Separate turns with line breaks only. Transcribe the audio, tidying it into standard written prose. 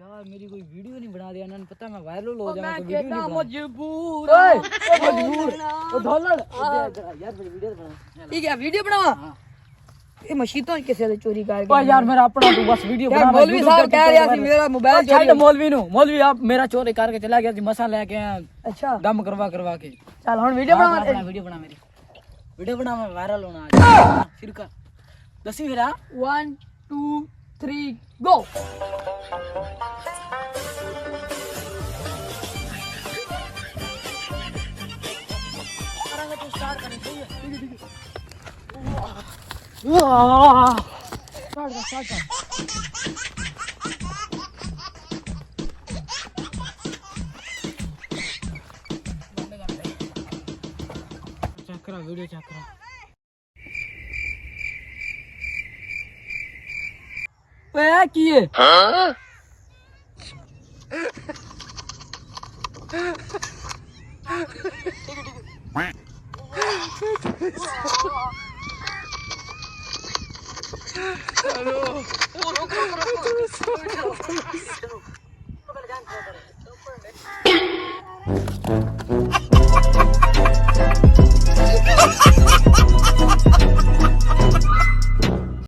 यार मेरी कोई वीडियो नहीं बना दिया इन्होंने पता मैं वायरल हो जाऊंगा तो
वीडियो नहीं मजबूर
ओ धौलड़ यार वीडियो बना
ठीक है वीडियो बनावा ये मशीतों किसे से चोरी कर
ओ यार मेरा अपना तू बस वीडियो बना
मौलवी साहब कह रहे हैं मेरा मोबाइल चोरी
तो मौलवी आप मेरा चोरी करके चला गया जी मसा लेके आया
अच्छा
दम करवा के
चल हुन वीडियो बना
वीडियो बना मेरी वीडियो बना मैं वायरल होना आज शुरू कर दसी फिर
1 2 3 गो
चक्रा वीडियो चक्रा
ओए की है हेलो